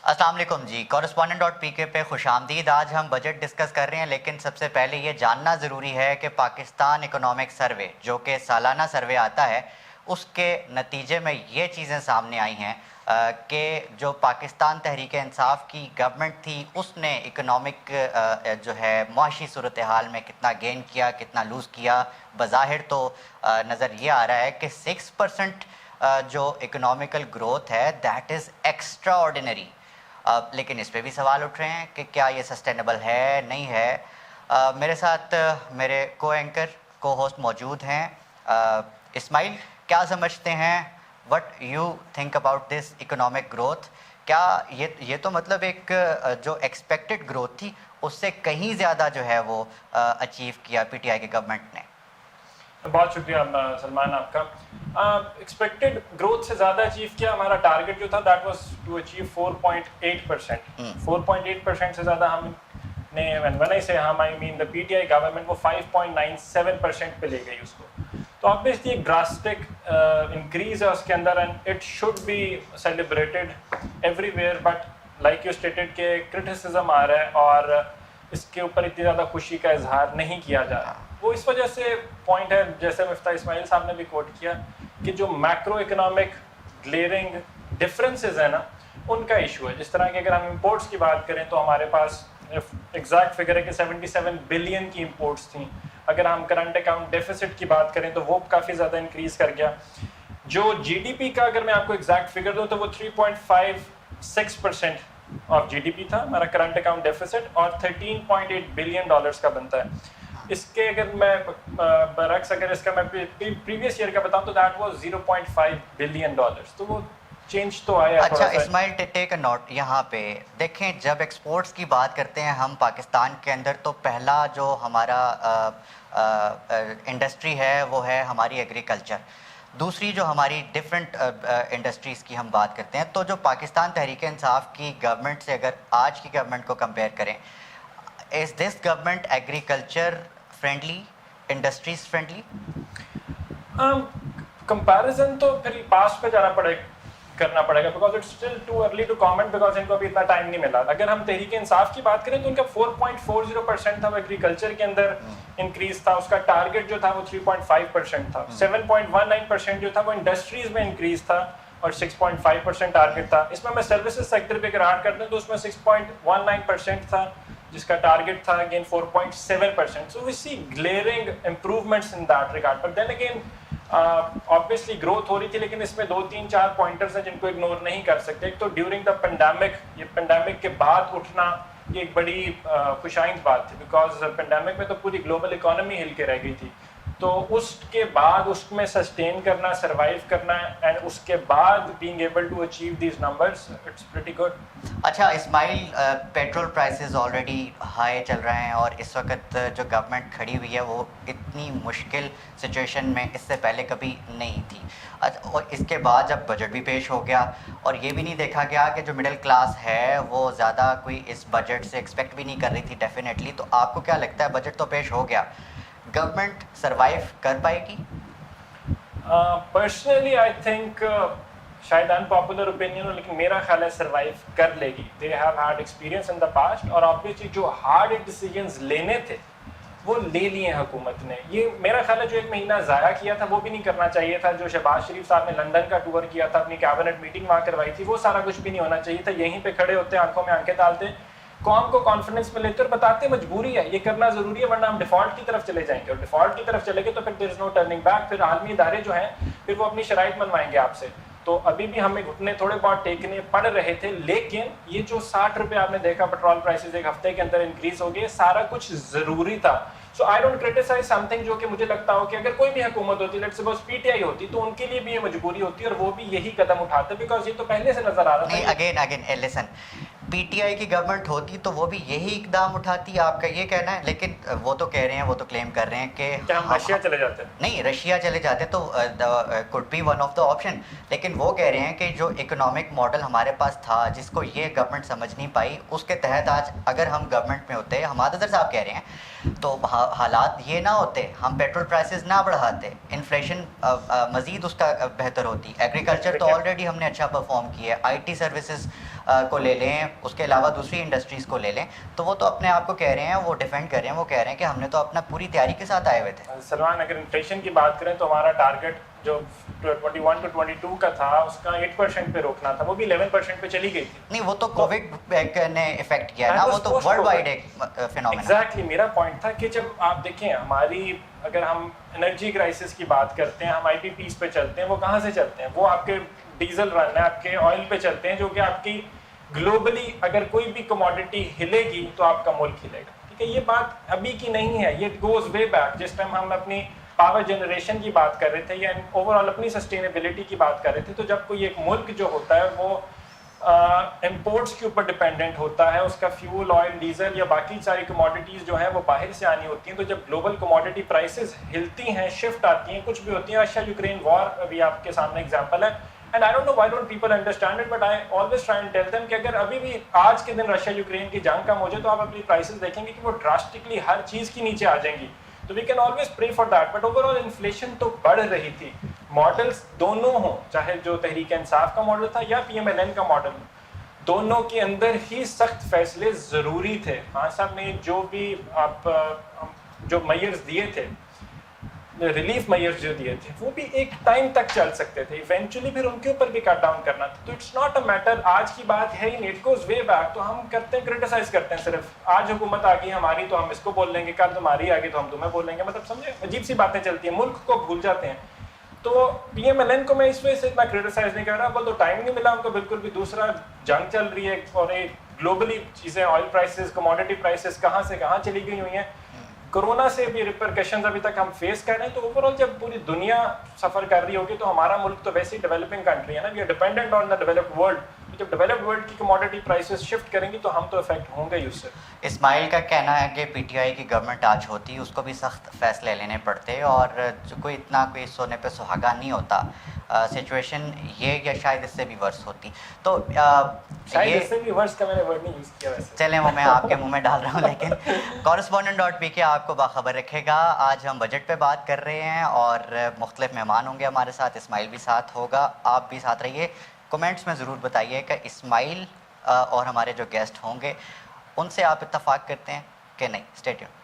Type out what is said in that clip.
السلام علیکم جی، correspondent dot P کے پہ خوش آمدید۔ آج ہم بجٹ ڈسکس کر رہے ہیں، لیکن سب سے پہلے یہ جاننا ضروری ہے کہ پاکستان اکنامک سروے جو کہ سالانہ سروے آتا ہے، اس کے نتیجے میں یہ چیزیں سامنے آئی ہیں کہ جو پاکستان تحریک انصاف کی گورنمنٹ تھی اس نے اکنامک جو ہے معاشی صورتحال میں کتنا گین کیا، کتنا لوز کیا۔ بظاہر تو نظر یہ آ رہا ہے کہ 6% جو اکنامیکل گروتھ ہے دیٹ از ایکسٹرا آرڈینری، لیکن اس پہ بھی سوال اٹھ رہے ہیں کہ کیا یہ سسٹینیبل ہے، نہیں ہے۔ میرے ساتھ میرے کو اینکر کو ہوسٹ موجود ہیں۔ اسماعیل، کیا سمجھتے ہیں، what you think about this economic growth? کیا یہ تو مطلب ایک جو ایکسپیکٹڈ گروتھ تھی اس سے کہیں زیادہ جو ہے وہ اچیو کیا پی ٹی آئی کی گورنمنٹ نے؟ بہت شکریہ سلمان آپ کا۔ ایکسپیکٹڈ گروتھ سے زیادہ اچیو کیا، ہمارا ٹارگیٹ جو تھا دیٹ واز ٹو اچیو 4.8%۔ 4.8% سے زیادہ ہم نے آئی مین دا پی ٹی آئی گورنمنٹ وہ 5.97% پہ لے گئی اس کو، تو obviously ایک ڈراسٹک انکریز ہے اس کے اندر، and it should be celebrated everywhere, but like you stated کہ کرٹیسزم آ رہا ہے اور اس کے اوپر اتنی زیادہ خوشی کا اظہار نہیں کیا جا رہا۔ وہ اس وجہ سے پوائنٹ ہے، جیسے مفتاح اسماعیل صاحب نے بھی کوٹ کیا، کہ جو میکرو اکنامک گلیئرنگ ڈفرینسز ہیں نا، ان کا ایشو ہے۔ جس طرح کہ اگر ہم امپورٹس کی بات کریں تو ہمارے پاس ایگزیکٹ فگر ہے کہ 77 بلین کی امپورٹس تھیں۔ اگر ہم کرنٹ اکاؤنٹ ڈیفیسٹ کی بات کریں تو وہ کافی زیادہ انکریز کر گیا۔ جو جی ڈی پی کا اگر میں آپ کو ایگزیکٹ فگر دوں تو وہ 3.56% آف جی ڈی پی تھا ہمارا کرنٹ اکاؤنٹ ڈیفیسٹ، اور $13.8 بلین کا بنتا ہے۔ اس کے اگر میں برعکس اگر اس کا میں پریویس ایئر کا بتاؤں تو دیٹ واز 0.5 بلین ڈالرز، تو وہ چینج تو آیا۔ اچھا اسماعیل، ٹیک اے نوٹ یہاں پہ دیکھیں، جب ایکسپورٹس کی بات کرتے ہیں ہم پاکستان کے اندر تو پہلا جو ہمارا انڈسٹری ہے وہ ہے ہماری ایگریکلچر، دوسری جو ہماری ڈفرینٹ انڈسٹریز کی ہم بات کرتے ہیں۔ تو جو پاکستان تحریک انصاف کی گورنمنٹ سے اگر آج کی گورنمنٹ کو کمپیئر کریں، is this government agriculture friendly, industries friendly? Comparison تو پھر پاسٹ پہ جانا کرنا پڑے گا، because it's still too early to comment, because ان کو ابھی اتنا ٹائم نہیں ملا۔ اگر ہم تحریک انصاف کی بات کریں تو ان کا 4.40% تھا، وہ ایگریکلچر کے اندر انکریز تھا، اس کا ٹارگیٹ جو تھا وہ 3.5% تھا۔ 7.19% جو تھا وہ انڈسٹریز میں انکریز تھا، اور 6.5% ٹارگیٹ تھا۔ اس میں سروسز سیکٹر پہ اگر ایڈ کرتے ہیں تو اس میں 6.19% تھا، جس کا ٹارگیٹ تھا again 4.7%۔ So we see clearing improvements in that regard, but then again obviously growth ہو رہی تھی، لیکن اس میں 2-3-4 پوائنٹرز ہیں جن کو اگنور نہیں کر سکتے۔ ایک تو ڈیورنگ دا پینڈیمک، یہ پینڈیمک کے بعد اٹھنا یہ ایک بڑی خوش آئند بات تھی، بیکاز پینڈیمک میں تو پوری گلوبل اکانومی ہل کے رہ گئی تھی، تو اس کے بعد اس میں سسٹین کرنا، سروائیو کرنا، اینڈ اس کے بعد being able to achieve these numbers, it's pretty good. اچھا Ismail, petrol prices already high چل رہے ہیں، اور اس وقت جو گورنمنٹ کھڑی ہوئی ہے وہ اتنی مشکل سچویشن میں اس سے پہلے کبھی نہیں تھی، اور اس کے بعد جب بجٹ بھی پیش ہو گیا اور یہ بھی نہیں دیکھا گیا کہ جو مڈل کلاس ہے وہ زیادہ کوئی اس بجٹ سے ایکسپیکٹ بھی نہیں کر رہی تھی ڈیفینیٹلی، تو آپ کو کیا لگتا ہے بجٹ تو پیش ہو گیا، گورنمنٹ سروائیو کر پائے گی؟ پرسنلی آئی تھنک شاید ان پاپولر اوپینین ہو، لیکن میرا خیال ہے سروائیو کر لے گی۔ They have had experience in the past, اور آبویسلی جو ہارڈ ڈیسیجنز لینے تھے وہ لے لیے ہیں حکومت نے۔ یہ میرا خیال ہے جو 1 مہینہ ضائع کیا تھا وہ بھی نہیں کرنا چاہیے تھا۔ جو شہباز شریف صاحب نے لندن کا ٹور کیا تھا، اپنی کیبنٹ میٹنگ وہاں کروائی تھی، وہ سارا کچھ بھی نہیں ہونا چاہیے تھا۔ یہیں پہ کھڑے ہوتے، آنکھوں میں آنکھیں ڈالتے، قوم کو کانفیڈنس میں لیتے اور بتاتے مجبوری ہے، یہ کرنا ضروری ہے، ورنہ ہم ڈیفالٹ کی طرف چلے جائیں گے، اور ڈیفالٹ کی طرف چلے گے تو پھر دیر از نو ٹرننگ بیک۔ پھر عالمی ادارے جو ہیں پھر وہ اپنی شرائط منوائیں گے آپ سے۔ تو ابھی بھی ہمیں گھٹنے تھوڑے بہت ٹیکنے پڑ رہے تھے، لیکن یہ جو 60 روپے آپ نے دیکھا پیٹرول پرائسز ایک ہفتے کے اندر انکریز ہو گئے، سارا کچھ ضروری تھا۔ So I don't criticise something جو کہ مجھے لگتا ہو کہ اگر کوئی بھی حکومت ہوتی، let's suppose P T I ہوتی، تو ان کے لیے بھی یہ مجبوری ہوتی اور وہ بھی یہی قدم اٹھاتے، بیکاز یہ تو پہلے سے نظر آ رہا تھا۔ نہیں، again listen, P T I کی گورنمنٹ ہوتی تو وہ بھی یہی اقدام اٹھاتی، آپ کا یہ کہنا ہے؟ لیکن وہ تو کہہ رہے ہیں، وہ تو کلیم کر رہے ہیں کہ ہم رشیا چلے جاتے ہیں۔ نہیں، رشیا چلے جاتے تو could be one of the option، لیکن وہ کہہ رہے ہیں کہ جو اکنامک ماڈل ہمارے پاس تھا جس کو یہ گورنمنٹ سمجھ نہیں پائی، اس کے تحت آج اگر ہم گورنمنٹ میں ہوتے، حماد اظہر صاحب کہہ رہے ہیں، تو حالات یہ نہ ہوتے، ہم پیٹرول پرائسز نہ بڑھاتے، انفلیشن مزید اس کا بہتر ہوتی، ایگریکلچر تو آلریڈی ہم نے اچھا پرفارم کیا ہے، آئی ٹی سروسز کو لے لیں, اس کے علاوہ دوسری انڈسٹریز کو لے لیں, تو وہ تو اپنے آپ کو کہہ رہے ہیں, وہ ڈیفینڈ کر رہے ہیں, وہ کہہ رہے ہیں کہ ہم نے تو اپنا پوری تیاری کے ساتھ آئے ہوئے تھے. سلمان, اگر انفلیشن کی بات کریں تو ہمارا ٹارگیٹ جو 21 to 22 کا تھا اس کا 8% پہ روکنا تھا, وہ بھی 11% پہ چلی گئی تھی. نہیں, وہ تو کووڈ نے افیکٹ کیا نا, وہ تو ورلڈ وائڈ ایک فینومینا. ایگزیکٹلی میرا پوائنٹ تھا کہ جب آپ دیکھیں ہماری, اگر ہم انرجی کرائسس کی بات کرتے ہیں, ہم آئی پی پیز پہ چلتے ہیں, وہ کہاں سے چلتے ہیں؟ وہ آپ کے ڈیزل رن ہے, آپ کے آئل پہ چلتے ہیں, جو کہ آپ کی گلوبلی اگر کوئی بھی کموڈٹی ہلے گی تو آپ کا ملک ہلے گا. ٹھیک ہے, یہ بات ابھی کی نہیں ہے, یہ گوز وے بیک. جس ٹائم ہم اپنی پاور جنریشن کی بات کر رہے تھے یا اوور آل اپنی سسٹینیبلٹی کی بات کر رہے تھے, تو جب کوئی ایک ملک جو ہوتا ہے وہ امپورٹس کے اوپر ڈپینڈنٹ ہوتا ہے, اس کا فیول, آئل, ڈیزل یا باقی ساری کموڈیٹیز جو ہیں وہ باہر سے آنی ہوتی ہیں, تو جب گلوبل کموڈیٹی پرائسز ہلتی ہیں, شفٹ آتی ہیں, کچھ بھی ہوتی ہیں, رشیا یوکرین وار ابھی آپ کے سامنے ایگزامپل ہے. And I don't know why don't people understand it, but I always try and tell them کہ اگر ابھی بھی آج کے دن رشیا یوکرین کی جنگ کم ہو جائے تو آپ اپنی پرائسز دیکھیں گے کہ وہ ڈراسٹکلی ہر چیز کی نیچے آ جائیں گی. تو we can always pray for that, but overall inflation تو بڑھ رہی تھی. ماڈلس دونوں ہوں, چاہے جو تحریک انصاف کا ماڈل تھا یا پی ایم ایل این کا ماڈل, دونوں کے اندر ہی سخت فیصلے ضروری تھے. خان صاحب نے جو بھی آپ جو میئرز دیے تھے, ریلیف میئرز جو دیے تھے, وہ بھی ایک ٹائم تک چل سکتے تھے, ایونچولی پھر ان کے اوپر بھی کٹ ڈاؤن کرنا تھا. تو اٹس ناٹ اے میٹر, آج کی بات ہے ہی, اٹ گوز وے بیک. تو ہم کرتے ہیں کرٹیسائز کرتے ہیں صرف, آج حکومت آ گئی ہماری تو ہم اس کو بول لیں گے, کل تمہاری آ گئی تو ہم تمہیں بول لیں گے. مطلب سمجھے, عجیب سی باتیں چلتی ہیں, ملک کو بھول جاتے ہیں. تو پی ایم ایل این کو میں اس وجہ سے اتنا کرٹیسائز نہیں کر رہا, بول تو ٹائم نہیں ملا ان کو بالکل بھی. دوسرا جنگ چل رہی ہے اور گلوبلی چیزیں, آئل پرائسز, کموڈیٹی پرائسز کہاں سے کہاں چلی گئی ہوئی ہیں. کورونا سے بھی ریپرکشنز ابھی تک ہم فیس کر رہے ہیں. تو اوور آل جب پوری دنیا سفر کر رہی ہوگی تو ہمارا ملک تو ویسے ہی ڈیولپنگ کنٹری ہے نا, we are dependent on the developed world. جب ڈیولپڈ ورلڈ کی کموڈیٹی پرائسز شفٹ کریں گی تو ہم تو افیکٹ ہوں گے ہی اس سے. اسماعیل کا کہنا ہے کہ پی ٹی آئی کی گورنمنٹ آج ہوتی اس کو بھی سخت فیصلے لینے پڑتے, اور کوئی اتنا کوئی سونے پہ سہاگا نہیں ہوتا. سچویشن یہ یا شاید اس سے بھی ورس ہوتی. تو شاید اس سے بھی ورس کا میں نے ورڈ نہیں یوز کیا ویسے, چلیں وہ میں آپ کے منہ میں ڈال رہا ہوں. لیکن correspondent.pk آپ کو باخبر رکھے گا. آج ہم بجٹ پہ بات کر رہے ہیں اور مختلف مہمان ہوں گے ہمارے ساتھ, اسماعیل بھی ساتھ ہوگا, آپ بھی ساتھ رہیے. کمنٹس میں ضرور بتائیے کہ اسماعیل اور ہمارے جو گیسٹ ہوں گے ان سے آپ اتفاق کرتے ہیں کہ نہیں. Stay tuned.